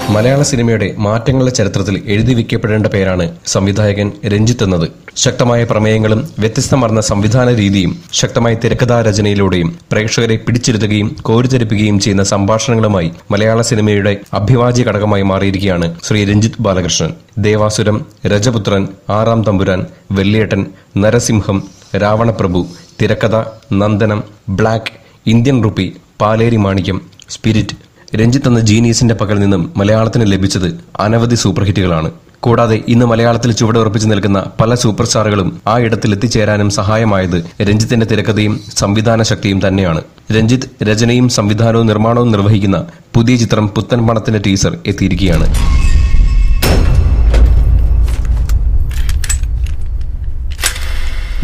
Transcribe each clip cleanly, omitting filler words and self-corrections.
മലയാള സിനിമയുടെ മാറ്റങ്ങളുടെ ചരിത്രത്തിൽ എഴുതി വയ്ക്കപ്പെടേണ്ട പേരാണ് സംവിധായകൻ രഞ്ജിത്ത് എന്നത്. ശക്തമായ പ്രമേയങ്ങളും വ്യത്യസ്തമാർന്ന സംവിധാന രീതിയും ശക്തമായ തിരക്കഥാ രചനയിലൂടെയും പ്രേക്ഷകരെ പിടിച്ചിരുത്തുകയും കോരിചരിപ്പിക്കുകയും ചെയ്യുന്ന സംഭാഷണങ്ങളുമായി മലയാള സിനിമയുടെ അഭിവാജ്യ ഘടകമായി മാറിയിരിക്കുകയാണ് ശ്രീ രഞ്ജിത്ത് ബാലകൃഷ്ണൻ. ദേവാസുരം, രജപുത്രൻ, ആറാം തമ്പുരാൻ, Valliettan, Narasimham, Ravanaprabhu, Thirakkatha, Nandanam, Black, Indian Rupee, Paleri Manikyam, Spirit. Ranjith എന്ന ജീനിയസിന്റെ പക്കൽ നിന്നും മലയാളത്തിന് ലഭിച്ചത് അനവധി സൂപ്പർ ഹിറ്റുകളാണ്. കൂടാതെ ഇന്ന് മലയാളത്തിൽ ചുവടുറപ്പിച്ചു നിൽക്കുന്ന പല സൂപ്പർ സ്റ്റാറുകളും ആ ഇടത്തിൽ എത്തിച്ചേരാനും സഹായമായത് രഞ്ജിത്തിന്റെ തിരക്കഥയും സംവിധാന ശക്തിയും തന്നെയാണ്. രഞ്ജിത്ത് രചനയും സംവിധാനവും നിർമ്മാണവും നിർവഹിക്കുന്ന പുതിയ ചിത്രം പുത്തൻ പണത്തിന്റെ ടീസർ എത്തിയിരിക്കുകയാണ്.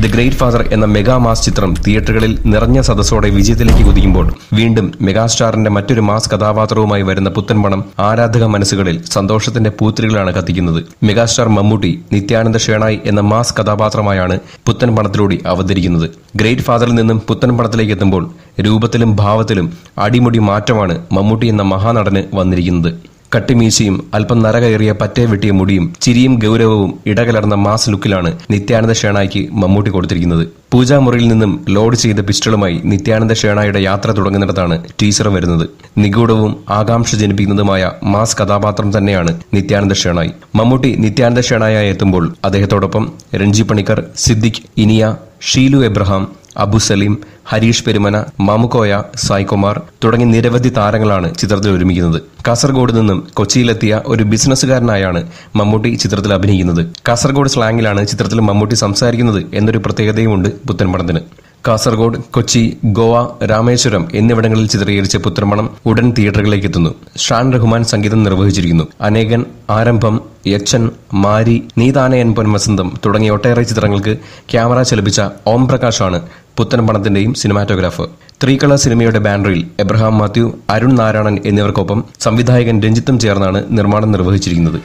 ദി ഗ്രേറ്റ് ഫാദർ എന്ന മെഗാ മാസ് ചിത്രം തിയേറ്ററുകളിൽ നിറഞ്ഞ സദസ്സോടെ വിജയത്തിലേക്ക് കുതിക്കുമ്പോൾ വീണ്ടും മെഗാസ്റ്റാറിന്റെ മറ്റൊരു മാസ് കഥാപാത്രവുമായി വരുന്ന പുത്തൻ പണം ആരാധക മനസ്സുകളിൽ സന്തോഷത്തിന്റെ പൂത്തിരികളാണ് കത്തിക്കുന്നത്. മെഗാസ്റ്റാർ മമ്മൂട്ടി നിത്യാനന്ദ ഷേണായി എന്ന മാസ് കഥാപാത്രമായാണ് പുത്തൻ പണത്തിലൂടെ അവതരിക്കുന്നത്. ഗ്രേറ്റ് ഫാദറിൽ നിന്നും പുത്തൻ പണത്തിലേക്ക് എത്തുമ്പോൾ രൂപത്തിലും ഭാവത്തിലും അടിമുടി മാറ്റമാണ് മമ്മൂട്ടി എന്ന മഹാനടന് വന്നിരിക്കുന്നത്. കട്ടിമീശയും അല്പം നരകയറിയ പറ്റേ വെട്ടിയ മുടിയും ചിരിയും ഗൌരവവും ഇടകലർന്ന മാസ് ലുക്കിലാണ് നിത്യാനന്ദ ഷേണായിക്ക് മമ്മൂട്ടി കൊടുത്തിരിക്കുന്നത്. പൂജാമുറിയിൽ നിന്നും ലോഡ് ചെയ്ത പിസ്റ്റളുമായി നിത്യാനന്ദ ഷേണായുടെ യാത്ര തുടങ്ങുന്നിടത്താണ് ടീസർ വരുന്നത്. നിഗൂഢവും ആകാംക്ഷ ജനിപ്പിക്കുന്നതുമായ മാസ് കഥാപാത്രം തന്നെയാണ് നിത്യാനന്ദ ഷേണായി. മമ്മൂട്ടി നിത്യാനന്ദ ഷേണായി എത്തുമ്പോൾ അദ്ദേഹത്തോടൊപ്പം രഞ്ജി പണിക്കർ, സിദ്ദിഖ്, ഇനിയ, ഷീലു എബ്രഹാം, അബു സലീം, ഹരീഷ് പെരുമന, മാമുക്കോയ, സായ്കുമാർ തുടങ്ങി നിരവധി താരങ്ങളാണ് ചിത്രത്തിൽ ഒരുമിക്കുന്നത്. കാസർഗോഡ് നിന്നും കൊച്ചിയിലെത്തിയ ഒരു ബിസിനസ്സുകാരനായാണ് മമ്മൂട്ടി ചിത്രത്തിൽ അഭിനയിക്കുന്നത്. കാസർഗോഡ് സ്ലാങ്ങിലാണ് ചിത്രത്തിൽ മമ്മൂട്ടി സംസാരിക്കുന്നത് എന്നൊരു പ്രത്യേകതയുമുണ്ട് പുത്തൻ പണത്തിന്. കാസർഗോഡ്, കൊച്ചി, ഗോവ, രാമേശ്വരം എന്നിവിടങ്ങളിൽ ചിത്രീകരിച്ച പുത്തൻ പണം ഉടൻ തിയേറ്ററുകളിലേക്ക് എത്തുന്നു. ഷാൻ റഹ്മാൻ സംഗീതം നിർവഹിച്ചിരിക്കുന്നു. അനേകൻ, ആരംഭം, യച്ചൻ, മാരി, നീതാനയൻ പൊൻവസന്തം തുടങ്ങിയ ഒട്ടേറെ ചിത്രങ്ങൾക്ക് ക്യാമറ ചലിപ്പിച്ച ഓം പ്രകാശാണ് പുത്തൻ പണത്തിന്റെയും സിനിമാറ്റോഗ്രാഫർ. ത്രീകളർ സിനിമയുടെ ബാനറിൽ എബ്രഹാം മാത്യു, അരുൺ നാരായണൻ എന്നിവർക്കൊപ്പം സംവിധായകൻ രഞ്ജിത്തും ചേർന്നാണ് നിർമ്മാണം നിർവഹിച്ചിരിക്കുന്നത്.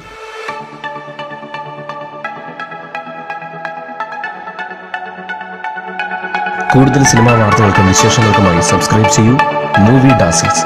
കൂടുതൽ സിനിമാ വാർത്തകൾക്കും വിശേഷങ്ങൾക്കുമായി സബ്സ്ക്രൈബ് ചെയ്യൂ മൂവി ഡാസിൽസ്.